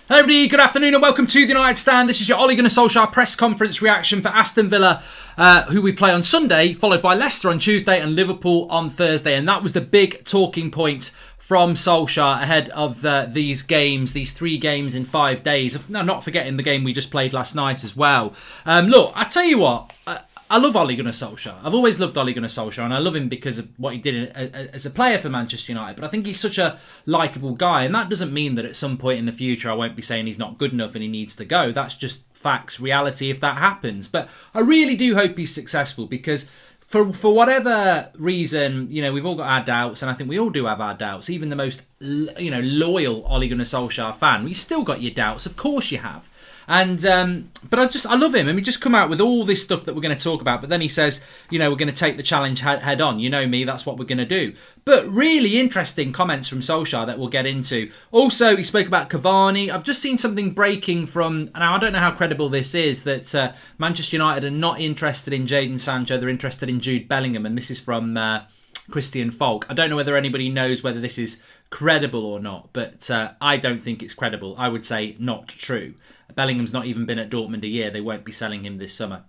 Hello everybody, good afternoon and welcome to the United Stand. This is your Ole Gunnar Solskjaer press conference reaction for Aston Villa, who we play on Sunday, followed by Leicester on Tuesday and Liverpool on Thursday. And that was the big talking point from Solskjaer ahead of these games, these 3 games in 5 days. No, not forgetting the game we just played last night as well. Look, I tell you what, I love Ole Gunnar Solskjaer. I've always loved Ole Gunnar Solskjaer, and I love him because of what he did as a player for Manchester United. But I think he's such a likeable guy, and that doesn't mean that at some point in the future I won't be saying he's not good enough and he needs to go. That's just facts, reality, if that happens. But I really do hope he's successful because for whatever reason, we've all got our doubts, and I think we all do have our doubts. Even the most, loyal Ole Gunnar Solskjaer fan, you've still got your doubts. Of course you have. And but I love him, and we just come out with all this stuff that we're going to talk about, but then he says, we're going to take the challenge head on. You know me, that's what we're going to do. But really interesting comments from Solskjaer that we'll get into. Also, he spoke about Cavani. I've just seen something breaking from, now I don't know how credible this is, that Manchester United are not interested in Jadon Sancho, they're interested in Jude Bellingham, and this is from Christian Falk. I don't know whether anybody knows whether this is credible or not, but I don't think it's credible. I would say not true. Bellingham's not even been at Dortmund a year. They won't be selling him this summer.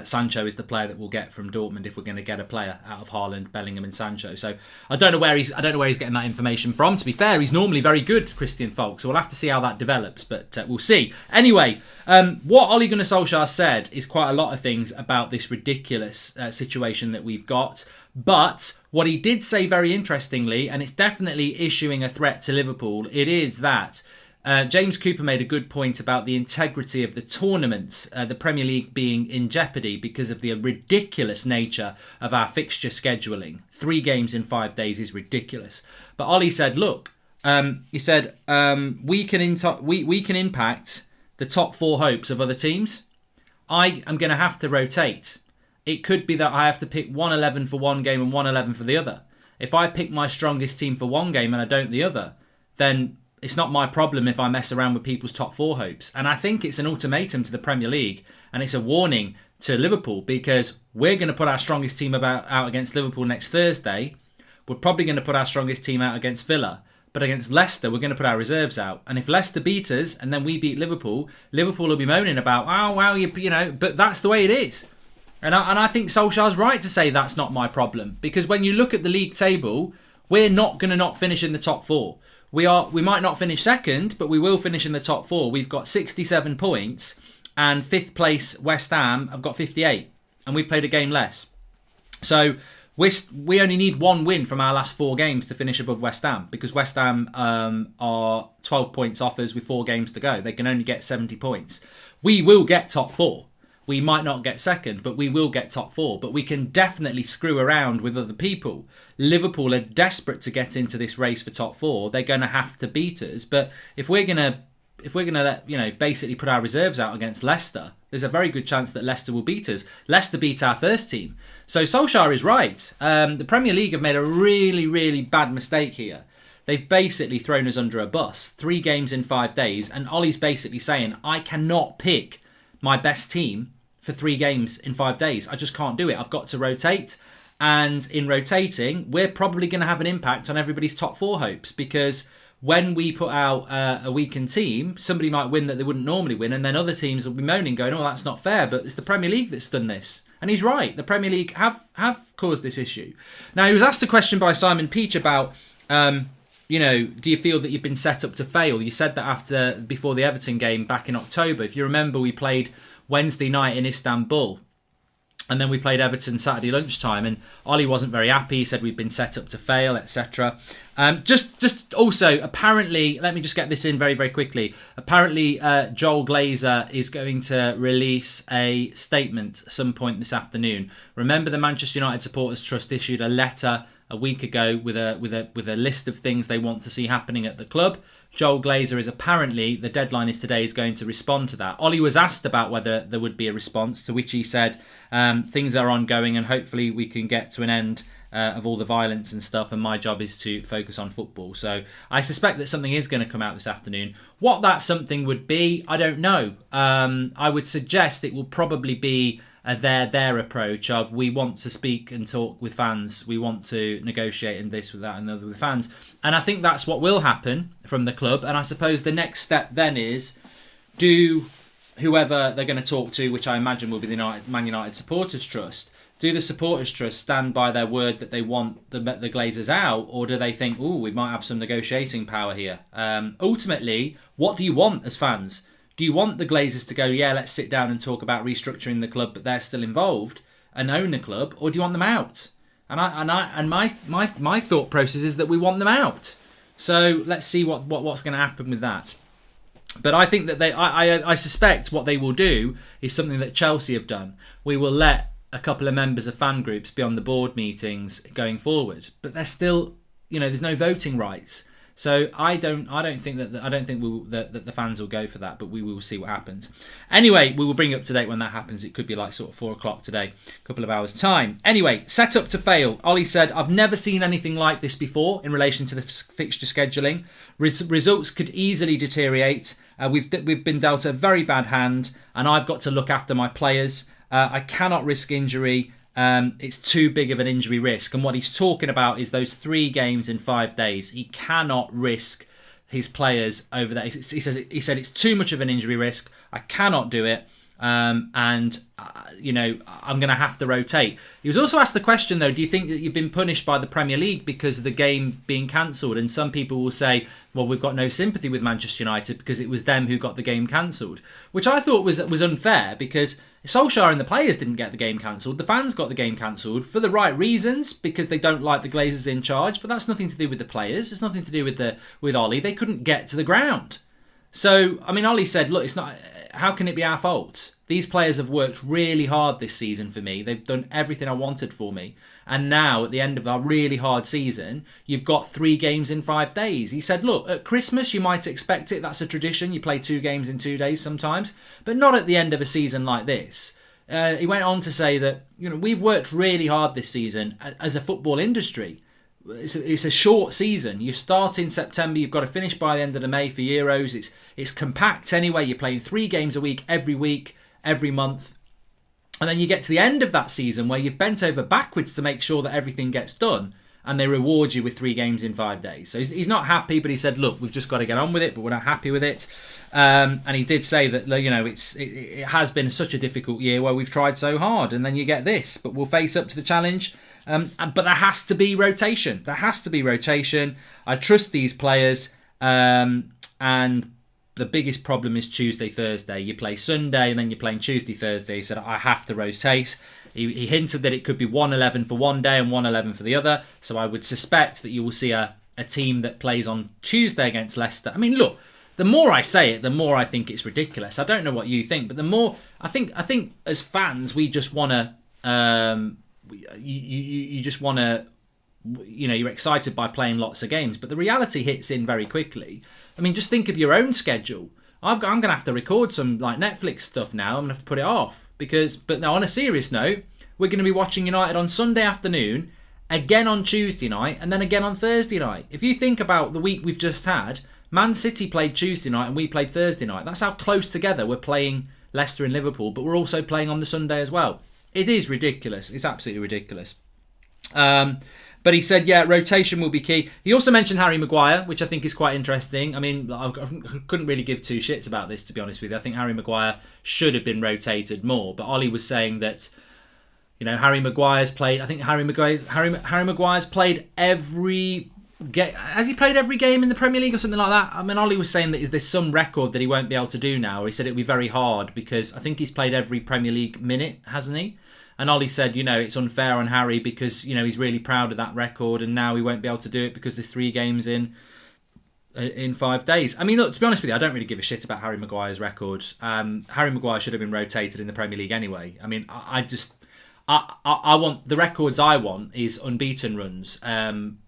Sancho is the player that we'll get from Dortmund if we're going to get a player out of Haaland, Bellingham and Sancho. So I don't know where he's getting that information from. To be fair, he's normally very good, Christian Falk. So we'll have to see how that develops, but we'll see. Anyway, what Ole Gunnar Solskjaer said is quite a lot of things about this ridiculous situation that we've got. But what he did say very interestingly, and it's definitely issuing a threat to Liverpool, it is that James Cooper made a good point about the integrity of the tournament, the Premier League being in jeopardy because of the ridiculous nature of our fixture scheduling. 3 games in 5 days is ridiculous. But Ollie said, look, we can impact the top 4 hopes of other teams. I am going to have to rotate. It could be that I have to pick 1-11 for one game and 1-11 for the other. If I pick my strongest team for one game and I don't the other, then it's not my problem if I mess around with people's top 4 hopes. And I think it's an ultimatum to the Premier League, and it's a warning to Liverpool, because we're going to put our strongest team out against Liverpool next Thursday. We're probably going to put our strongest team out against Villa. But against Leicester, we're going to put our reserves out. And if Leicester beat us and then we beat Liverpool, Liverpool will be moaning about, but that's the way it is. And I think Solskjaer's right to say that's not my problem. Because when you look at the league table, we're not going to not finish in the top 4. We might not finish second, but we will finish in the top 4. We've got 67 points, and 5th place West Ham have got 58, and we've played a game less. So we only need 1 win from our last 4 games to finish above West Ham, because West Ham are 12 points off us with 4 games to go. They can only get 70 points. We will get top 4. We might not get second, but we will get top 4. But we can definitely screw around with other people. Liverpool are desperate to get into this race for top 4. They're going to have to beat us. But if we're going to basically put our reserves out against Leicester, there's a very good chance that Leicester will beat us. Leicester beat our first team. So Solskjaer is right. The Premier League have made a really, really bad mistake here. They've basically thrown us under a bus. 3 games in 5 days. And Ollie's basically saying, I cannot pick my best team for 3 games in 5 days. I just can't do it. I've got to rotate. And in rotating, we're probably going to have an impact on everybody's top 4 hopes, because when we put out a weakened team, somebody might win that they wouldn't normally win, and then other teams will be moaning, going, oh, that's not fair. But it's the Premier League that's done this. And he's right. The Premier League have caused this issue. Now, he was asked a question by Simon Peach about, do you feel that you've been set up to fail? You said that before the Everton game back in October. If you remember, we played Wednesday night in Istanbul, and then we played Everton Saturday lunchtime, and Ollie wasn't very happy. He said we'd been set up to fail, etc. Just also, apparently, let me just get this in very, very quickly. Apparently, Joel Glazer is going to release a statement at some point this afternoon. Remember, the Manchester United Supporters Trust issued a letter a week ago with a list of things they want to see happening at the club. Joel Glazer is apparently, the deadline is today, is going to respond to that. Ollie was asked about whether there would be a response, to which he said things are ongoing and hopefully we can get to an end of all the violence and stuff, and my job is to focus on football. So I suspect that something is going to come out this afternoon. What that something would be, I don't know. I would suggest it will probably be their approach of, we want to speak and talk with fans, we want to negotiate and this with that and the other with fans, and I think that's what will happen from the club. And I suppose the next step then is, do whoever they're going to talk to, which I imagine will be the Man United Supporters Trust, do the Supporters Trust stand by their word that they want the Glazers out, or do they think, we might have some negotiating power here? Ultimately, what do you want as fans? Do you want the Glazers to go, yeah, let's sit down and talk about restructuring the club, but they're still involved and own the club, or do you want them out? And my thought process is that we want them out. So let's see what's going to happen with that. But I think that I suspect what they will do is something that Chelsea have done. We will let a couple of members of fan groups be on the board meetings going forward, but they're still, there's no voting rights. So I don't think that the fans will go for that, but we will see what happens. Anyway, we will bring you up to date when that happens. It could be like sort of 4 o'clock today, a couple of hours time. Anyway, set up to fail. Ollie said, I've never seen anything like this before in relation to the fixture scheduling. Results could easily deteriorate. We've been dealt a very bad hand, and I've got to look after my players. I cannot risk injury. It's too big of an injury risk. And what he's talking about is those 3 games in 5 days. He cannot risk his players over that. He said it's too much of an injury risk. I cannot do it. I'm going to have to rotate. He was also asked the question, though, do you think that you've been punished by the Premier League because of the game being cancelled? And some people will say, well, we've got no sympathy with Manchester United because it was them who got the game cancelled, which I thought was unfair, because Solskjaer and the players didn't get the game cancelled. The fans got the game cancelled for the right reasons, because they don't like the Glazers in charge, but that's nothing to do with the players. It's nothing to do with Ollie. They couldn't get to the ground. So, Ollie said, look, it's not. How can it be our fault? These players have worked really hard this season for me. They've done everything I wanted for me. And now, at the end of a really hard season, you've got 3 games in 5 days. He said, look, at Christmas, you might expect it. That's a tradition. You play 2 games in 2 days sometimes, but not at the end of a season like this. He went on to say that, we've worked really hard this season as a football industry. It's a short season. You start in September, you've got to finish by the end of the May for Euros. It's compact anyway. You're playing 3 games a week, every month. And then you get to the end of that season where you've bent over backwards to make sure that everything gets done, and they reward you with 3 games in 5 days. So he's not happy, but he said, look, we've just got to get on with it, but we're not happy with it. And he did say that, it has been such a difficult year where we've tried so hard, and then you get this, but we'll face up to the challenge. But there has to be rotation. I trust these players. And the biggest problem is Tuesday, Thursday. You play Sunday and then you're playing Tuesday, Thursday. He said, I have to rotate. He hinted that it could be 1-11 for one day and 1-11 for the other. So I would suspect that you will see a team that plays on Tuesday against Leicester. Look, the more I say it, the more I think it's ridiculous. I don't know what you think, but the more I think as fans, we just want to... You just want to, you're excited by playing lots of games, but the reality hits in very quickly. Just think of your own schedule. I'm going to have to record some like Netflix stuff now. I'm going to have to put it off but now on a serious note, we're going to be watching United on Sunday afternoon, again on Tuesday night, and then again on Thursday night. If you think about the week we've just had, Man City played Tuesday night and we played Thursday night. That's how close together we're playing Leicester and Liverpool, but we're also playing on the Sunday as well. It is ridiculous. It's absolutely ridiculous. But he said, yeah, rotation will be key. He also mentioned Harry Maguire, which I think is quite interesting. I couldn't really give 2 shits about this, to be honest with you. I think Harry Maguire should have been rotated more. But Ollie was saying that, Harry Maguire's played. I think Harry Maguire's played every game. Has he played every game in the Premier League or something like that? Ollie was saying that there's some record that he won't be able to do now. He said it'll be very hard because I think he's played every Premier League minute, hasn't he? And Ollie said, it's unfair on Harry because, he's really proud of that record, and now he won't be able to do it because there's 3 games in 5 days. Look, to be honest with you, I don't really give a shit about Harry Maguire's record. Harry Maguire should have been rotated in the Premier League anyway. I want the records I want is unbeaten runs,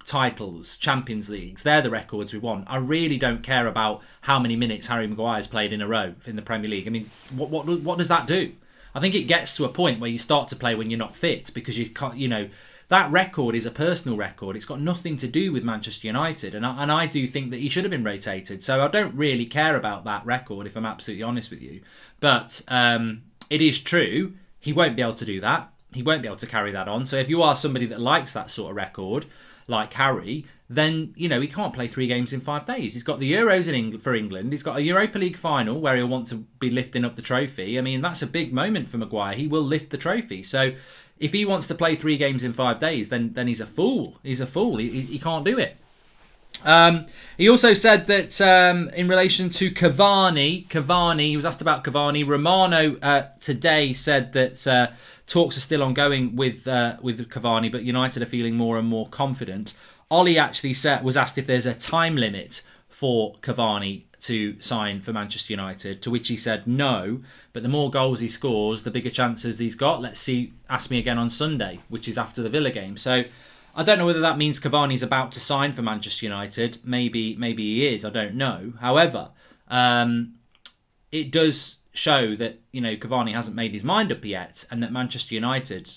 titles, Champions Leagues. They're the records we want. I really don't care about how many minutes Harry Maguire's played in a row in the Premier League. What does that do? I think it gets to a point where you start to play when you're not fit because you can't. that record is a personal record. It's got nothing to do with Manchester United. And I do think that he should have been rotated. So I don't really care about that record, if I'm absolutely honest with you. But it is true, he won't be able to do that. He won't be able to carry that on. So if you are somebody that likes that sort of record, like Harry, then, he can't play 3 games in 5 days. He's got the Euros for England. He's got a Europa League final where he'll want to be lifting up the trophy. I mean, that's a big moment for Maguire. He will lift the trophy. So if he wants to play 3 games in 5 days, then he's a fool. He's a fool. He can't do it. He also said that in relation to Cavani, he was asked about Cavani. Romano today said that talks are still ongoing with Cavani, but United are feeling more and more confident. Ollie actually was asked if there's a time limit for Cavani to sign for Manchester United, to which he said no, but the more goals he scores, the bigger chances he's got. Let's see, ask me again on Sunday, which is after the Villa game. So I don't know whether that means Cavani's about to sign for Manchester United. Maybe he is, I don't know. However, it does show that Cavani hasn't made his mind up yet, and that Manchester United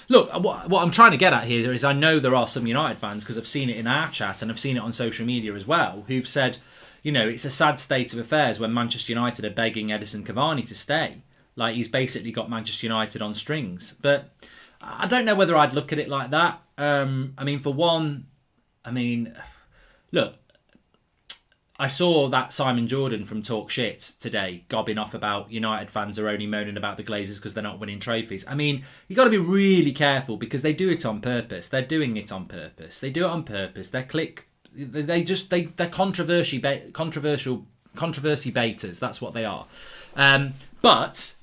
look, what I'm trying to get at here is, I know there are some United fans, because I've seen it in our chat and I've seen it on social media as well, who've said it's a sad state of affairs when Manchester United are begging Edison Cavani to stay, like he's basically got Manchester United on strings. But I don't know whether I'd look at it like that. For one, look, I saw that Simon Jordan from Talk Shit today gobbing off about United fans are only moaning about the Glazers because they're not winning trophies. You got to be really careful, because they do it on purpose. They're doing it on purpose. They do it on purpose. They're controversy baiters. That's what they are. But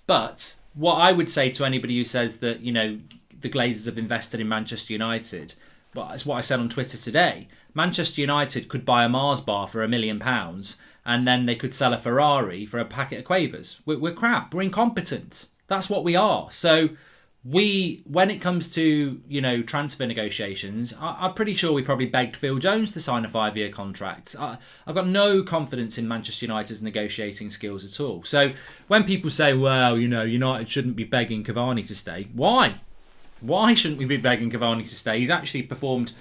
what I would say to anybody who says that the Glazers have invested in Manchester United, but it's what I said on Twitter today. Manchester United could buy a Mars bar for £1 million, and then they could sell a Ferrari for a packet of Quavers. We're crap. We're incompetent. That's what we are. So when it comes to transfer negotiations, I'm pretty sure we probably begged Phil Jones to sign a 5-year contract. I've got no confidence in Manchester United's negotiating skills at all. So when people say, well, United shouldn't be begging Cavani to stay, why? Why shouldn't we be begging Cavani to stay? He's actually performed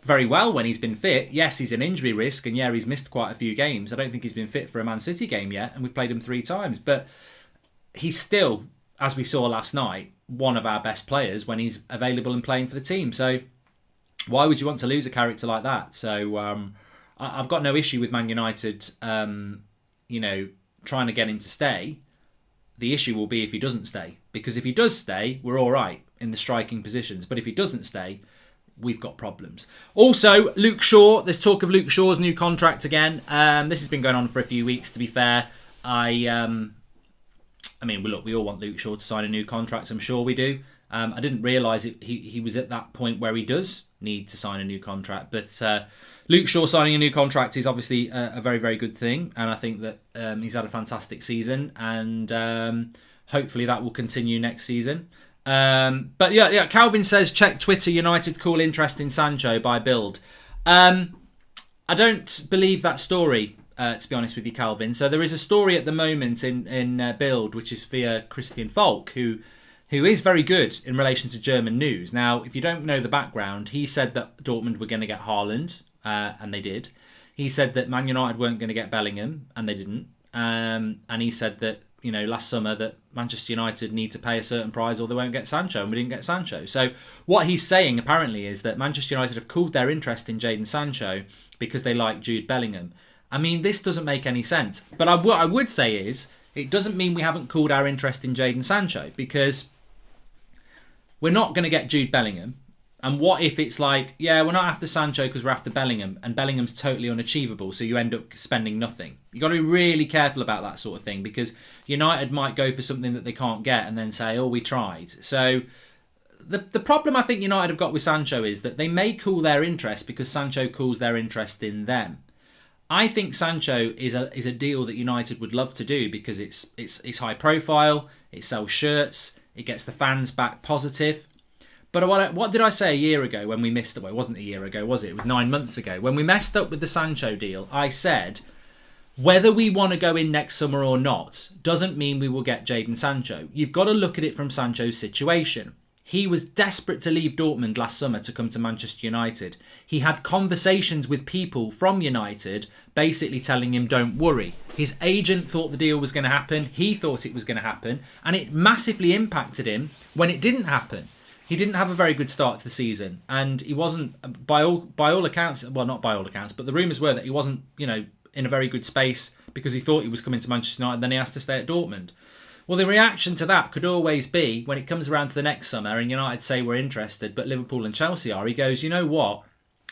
very well when he's been fit. Yes, he's an injury risk, and he's missed quite a few games. I don't think he's been fit for a Man City game yet, and we've played him 3 times. But he's still, as we saw last night, one of our best players when he's available and playing for the team. So why would you want to lose a character like that? So I've got no issue with Man United, trying to get him to stay. The issue will be if he doesn't stay. Because if he does stay, we're all right in the striking positions. But if he doesn't stay, we've got problems. Also, Luke Shaw. There's talk of Luke Shaw's new contract again. This has been going on for a few weeks, to be fair. Look, we all want Luke Shaw to sign a new contract. I'm sure we do. I didn't realise he was at that point where he does need to sign a new contract. But Luke Shaw signing a new contract is obviously a very, very good thing. And I think that he's had a fantastic season. And hopefully that will continue next season. But yeah, Calvin says, check Twitter, United cool interest in Sancho by Build. I don't believe that story, to be honest with you, Calvin. So there is a story at the moment in Build, which is via Christian Falk, who is very good in relation to German news. Now, if you don't know the background, he said that Dortmund were going to get Haaland, and they did. He said that Man United weren't going to get Bellingham, and they didn't. And he said that, last summer that Manchester United need to pay a certain price or they won't get Sancho, and we didn't get Sancho. So what he's saying apparently is that Manchester United have cooled their interest in Jadon Sancho because they like Jude Bellingham. This doesn't make any sense. But what I would say is, it doesn't mean we haven't cooled our interest in Jadon Sancho, because we're not going to get Jude Bellingham. And what if it's like, we're not after Sancho because we're after Bellingham, and Bellingham's totally unachievable, so you end up spending nothing. You've got to be really careful about that sort of thing, because United might go for something that they can't get and then say, we tried. So the problem I think United have got with Sancho is that they may cool their interest because Sancho cools their interest in them. I think Sancho is a deal that United would love to do because it's high profile, it sells shirts, it gets the fans back positive. But what did I say a year ago when we missed it? Well, it wasn't a year ago, was it? It was 9 months ago. When we messed up with the Sancho deal, I said, whether we want to go in next summer or not doesn't mean we will get Jadon Sancho. You've got to look at it from Sancho's situation. He was desperate to leave Dortmund last summer to come to Manchester United. He had conversations with people from United basically telling him, don't worry. His agent thought the deal was going to happen. He thought it was going to happen. And it massively impacted him when it didn't happen. He didn't have a very good start to the season. And he wasn't, by all accounts, well, not by all accounts, but the rumours were that he wasn't, in a very good space because he thought he was coming to Manchester United, then he has to stay at Dortmund. Well, the reaction to that could always be, when it comes around to the next summer and United say we're interested, but Liverpool and Chelsea are, he goes, you know what?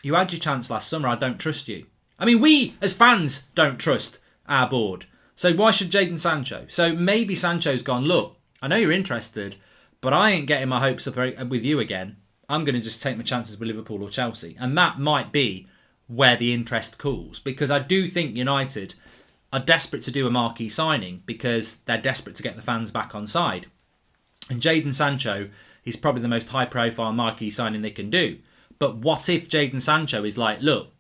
You had your chance last summer, I don't trust you. I mean, we, as fans, don't trust our board. So why should Jadon Sancho? So maybe Sancho's gone, look, I know you're interested, but I ain't getting my hopes up with you again. I'm going to just take my chances with Liverpool or Chelsea. And that might be where the interest cools, because I do think United are desperate to do a marquee signing because they're desperate to get the fans back on side. And Jadon Sancho is probably the most high-profile marquee signing they can do. But what if Jadon Sancho is like, look,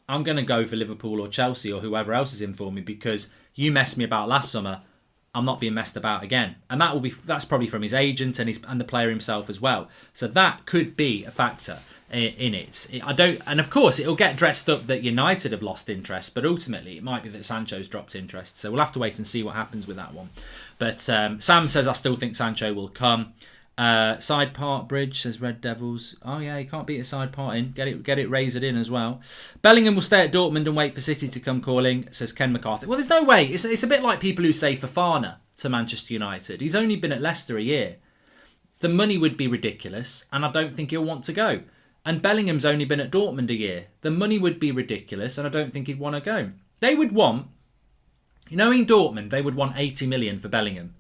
I'm going to go for Liverpool or Chelsea or whoever else is in for me because you messed me about last summer, I'm not being messed about again. And that's probably from his agent and the player himself as well. So that could be a factor in it. And of course it'll get dressed up that United have lost interest, but ultimately it might be that Sancho's dropped interest. So we'll have to wait and see what happens with that one. But Sam says I still think Sancho will come. Side part bridge, says Red Devils. Oh yeah, you can't beat a side part in. Get it razored in as well. Bellingham will stay at Dortmund and wait for City to come calling, says Ken McCarthy. Well, there's no way. It's a bit like people who say Fofana to Manchester United. He's only been at Leicester a year. The money would be ridiculous, and I don't think he'll want to go. And Bellingham's only been at Dortmund a year. The money would be ridiculous, and I don't think he'd want to go. They would want, in Dortmund, they would want 80 million for Bellingham.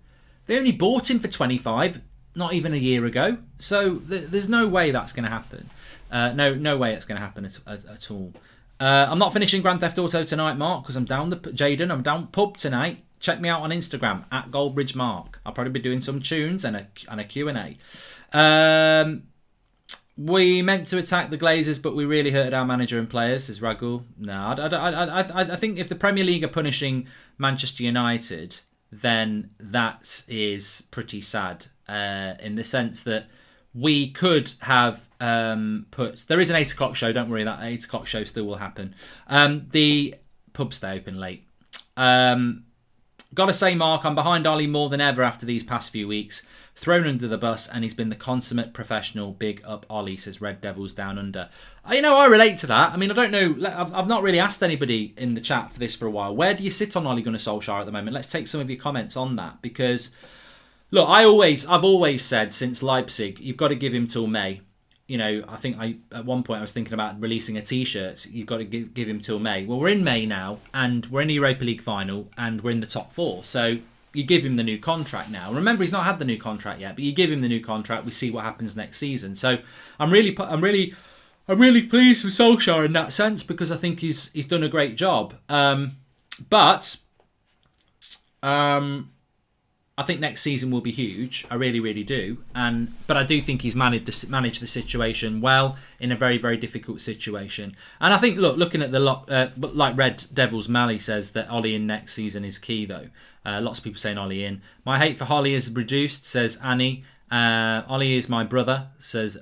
They only bought him for 25, not even a year ago. So there's no way that's going to happen. No way it's going to happen at all. I'm not finishing Grand Theft Auto tonight, Mark, because I'm down I'm down pub tonight. Check me out on Instagram, at Goldbridge Mark. I'll probably be doing some tunes and a Q&A. We meant to attack the Glazers, but we really hurted our manager and players, says Ragul. No, I think if the Premier League are punishing Manchester United, then that is pretty sad. In the sense that we could have there is an 8 o'clock show, don't worry, that 8 o'clock show still will happen. The pubs stay open late. Gotta say, Mark, I'm behind Ollie more than ever after these past few weeks. Thrown under the bus, and he's been the consummate professional. Big up Ollie, says Red Devils Down Under. I relate to that. I mean, I don't know. I've not really asked anybody in the chat for this for a while. Where do you sit on Ole Gunnar Solskjaer at the moment? Let's take some of your comments on that, because look, I've always said since Leipzig, you've got to give him till May. I think at one point I was thinking about releasing a T-shirt. You've got to give him till May. Well, we're in May now, and we're in the Europa League final, and we're in the top 4. So you give him the new contract now. Remember, he's not had the new contract yet, but you give him the new contract. We see what happens next season. So I'm really pleased with Solskjaer in that sense, because I think he's done a great job. But I think next season will be huge. I really, really do. But I do think he's managed the situation well in a very, very difficult situation. And I think, looking at the lot, like Red Devils Mally says that Ollie in next season is key, though. Lots of people saying Ollie in. My hate for Holly is reduced, says Annie. Ollie is my brother, says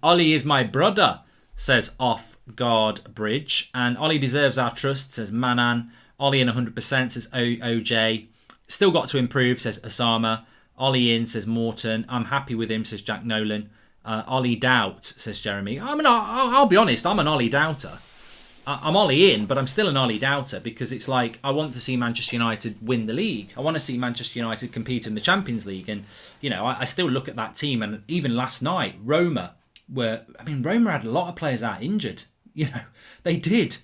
Ollie is my brother, says Off Guard Bridge. And Ollie deserves our trust, says Manan. Ollie in 100%, says OJ. Still got to improve, says Osama. Ollie in, says Morton. I'm happy with him, says Jack Nolan. Ollie doubt, says Jeremy. I'll be honest, I'm an Ollie doubter. I'm Ollie in, but I'm still an Ollie doubter, because it's like I want to see Manchester United win the league. I want to see Manchester United compete in the Champions League. And, I still look at that team, and even last night, Roma had a lot of players out injured. They did.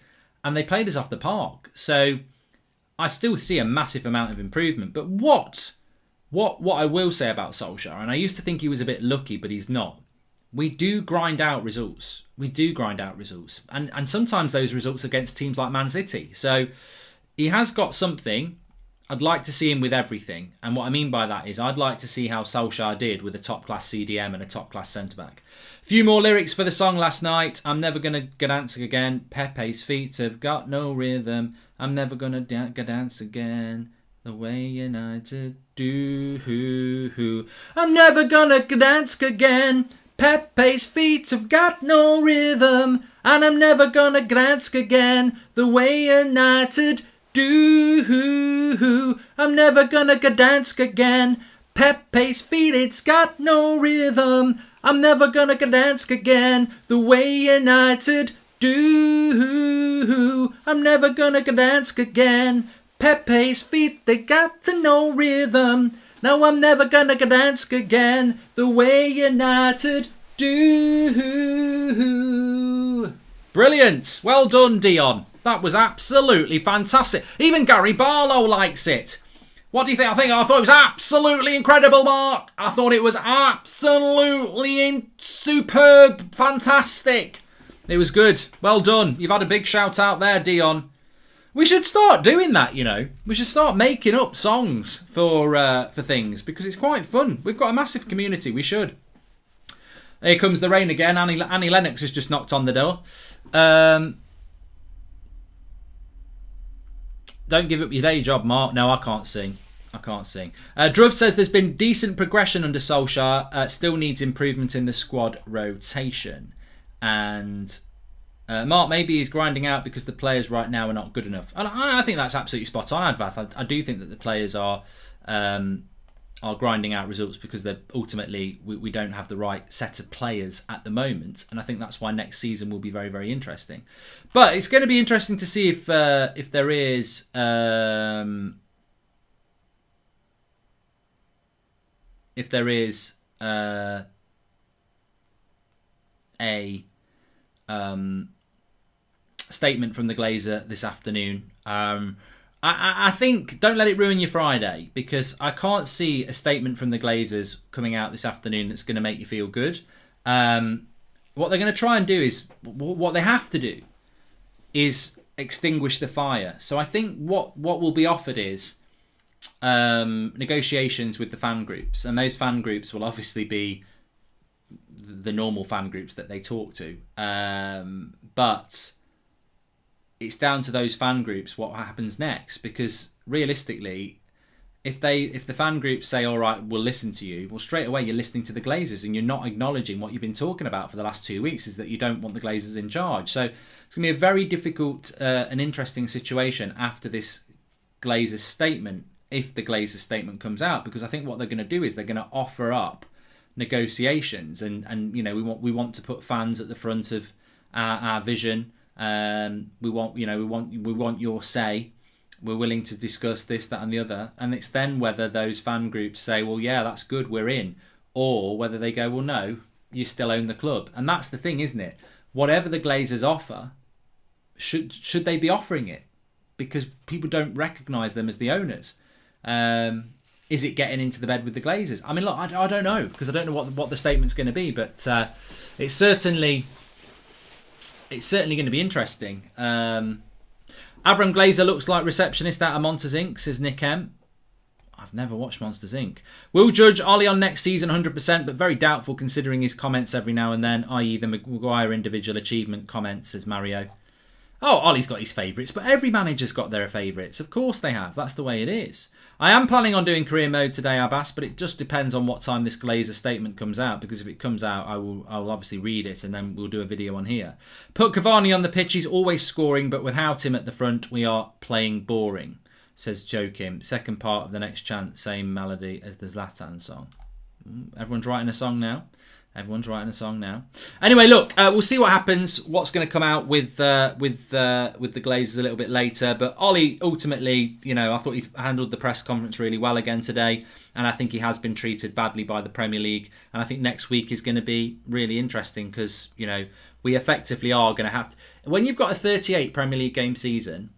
And they played us off the park. So I still see a massive amount of improvement. But what I will say about Solskjaer, and I used to think he was a bit lucky, but he's not. We do grind out results. And sometimes those results against teams like Man City. So he has got something. I'd like to see him with everything. And what I mean by that is I'd like to see how Solskjaer did with a top-class CDM and a top-class centre-back. Few more lyrics for the song last night. I'm never going to go dancing again. Pepe's feet have got no rhythm. I'm never going to go dance again. The way United do. I'm never gonna Gdansk again. Pepe's feet have got no rhythm. And I'm never gonna Gdansk again. The way United do. I'm never gonna Gdansk again. Pepe's feet, it's got no rhythm. I'm never gonna Gdansk again. The way United do. I'm never gonna Gdansk again. Pepe's feet, they got to no rhythm. No, I'm never gonna Gdansk again. The way United do. Brilliant. Well done, Dion. That was absolutely fantastic. Even Gary Barlow likes it. What do you think? I thought it was absolutely incredible, Mark. I thought it was absolutely superb, fantastic. It was good. Well done. You've had a big shout out there, Dion. We should start doing that, you know. We should start making up songs for things because it's quite fun. We've got a massive community. We should. Here comes the rain again. Annie Lennox has just knocked on the door. Don't give up your day job, Mark. No, I can't sing. Druv says there's been decent progression under Solskjaer. Still needs improvement in the squad rotation. And Mark, maybe he's grinding out because the players right now are not good enough. And I think that's absolutely spot on, Advath. I do think that the players are grinding out results because they're ultimately we don't have the right set of players at the moment, and I think that's why next season will be very, very interesting. But it's going to be interesting to see if there is a statement from the Glazer this afternoon. I think don't let it ruin your Friday, because I can't see a statement from the Glazers coming out this afternoon that's going to make you feel good. What they're going to try and do is, what they have to do is extinguish the fire. So I think what will be offered is negotiations with the fan groups, and those fan groups will obviously be the normal fan groups that they talk to. But it's down to those fan groups what happens next, because realistically, if the fan groups say, all right, we'll listen to you, well, straight away you're listening to the Glazers and you're not acknowledging what you've been talking about for the last 2 weeks, is that you don't want the Glazers in charge. So it's going to be a very difficult and interesting situation after this Glazers statement, if the Glazers statement comes out, because I think what they're going to do is they're going to offer up negotiations, and you know, we want to put fans at the front of our vision. We want your say. We're willing to discuss this, that, and the other. And it's then whether those fan groups say, well, yeah, that's good, we're in, or whether they go, well, no, you still own the club. And that's the thing, isn't it? Whatever the Glazers offer, should they be offering it? Because people don't recognise them as the owners. Is it getting into the bed with the Glazers? I mean, look, I don't know, because I don't know what the statement's going to be, but it's certainly going to be interesting. Avram Glazer looks like receptionist out of Monsters Inc., says Nick M. I've never watched Monsters Inc. Will judge Ollie on next season 100%, but very doubtful considering his comments every now and then, i.e. the Maguire individual achievement comments, says Mario. Oh, Ollie's got his favourites, but every manager's got their favourites. Of course they have. That's the way it is. I am planning on doing career mode today, Abbas, but it just depends on what time this Glazer statement comes out, because if it comes out, I'll obviously read it, and then we'll do a video on here. Put Cavani on the pitch. He's always scoring, but without him at the front, we are playing boring, says Joe Kim. Second part of the next chant, same melody as the Zlatan song. Everyone's writing a song now. Anyway, look, we'll see what happens. What's going to come out with the Glazers a little bit later. But Ollie, ultimately, you know, I thought he handled the press conference really well again today, and I think he has been treated badly by the Premier League. And I think next week is going to be really interesting, because you know, we effectively are going to have to, when you've got a 38 Premier League game season,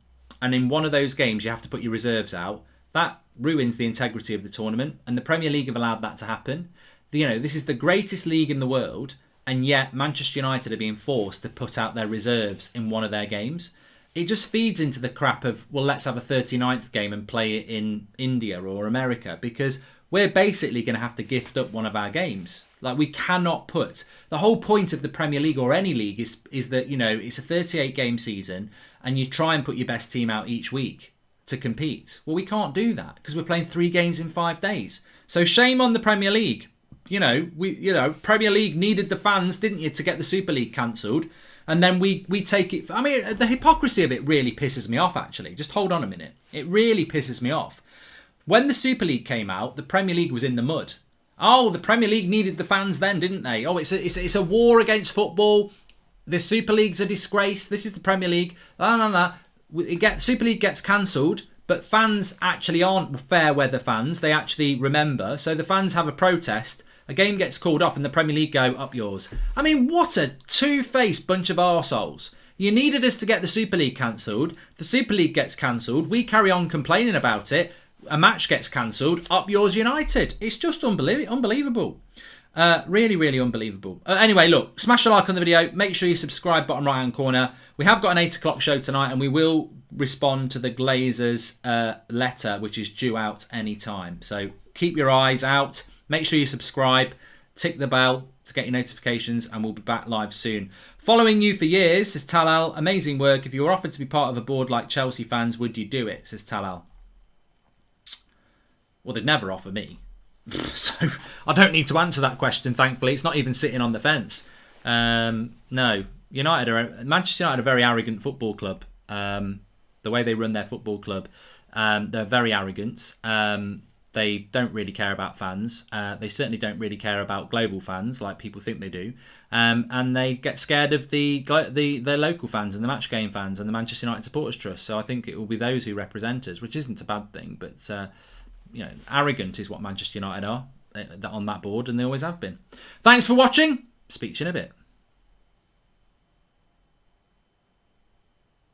and in one of those games you have to put your reserves out, that ruins the integrity of the tournament. And the Premier League have allowed that to happen. You know, this is the greatest league in the world, and yet Manchester United are being forced to put out their reserves in one of their games. It just feeds into the crap of, well, let's have a 39th game and play it in India or America, because we're basically going to have to gift up one of our games. Like, we cannot put... The whole point of the Premier League or any league is that, you know, it's a 38 game season and you try and put your best team out each week. to compete. Well, we can't do that because we're playing 3 games in 5 days. So shame on the Premier League. Premier League needed the fans, didn't you, to get the Super League cancelled. And then we take it. I mean, the hypocrisy of it really pisses me off, actually. Just hold on a minute. It really pisses me off. When the Super League came out, the Premier League was in the mud. Oh, the Premier League needed the fans then, didn't they? Oh, it's a war against football. The Super League's a disgrace. This is the Premier League. Super League gets cancelled, but fans actually aren't fair weather fans. They actually remember. So the fans have a protest. A game gets called off and the Premier League go, up yours. I mean, what a two-faced bunch of arseholes. You needed us to get the Super League cancelled. The Super League gets cancelled. We carry on complaining about it. A match gets cancelled. Up yours United. It's just unbelievable. Really, really unbelievable. Anyway, look, smash a like on the video. Make sure you subscribe, bottom right hand corner. We have got an 8 o'clock show tonight and we will respond to the Glazer's letter, which is due out any time. So keep your eyes out. Make sure you subscribe. Tick the bell to get your notifications and we'll be back live soon. Following you for years, says Talal. Amazing work. If you were offered to be part of a board like Chelsea fans, would you do it? Says Talal. Well, they'd never offer me. So I don't need to answer that question, thankfully. It's not even sitting on the fence. No. Manchester United are a very arrogant football club. The way they run their football club, they're very arrogant. They don't really care about fans. They certainly don't really care about global fans like people think they do. And they get scared of their local fans and the match game fans and the Manchester United Supporters Trust. So I think it will be those who represent us, which isn't a bad thing. But arrogant is what Manchester United are on that board, and they always have been. Thanks for watching. Speak to you in a bit.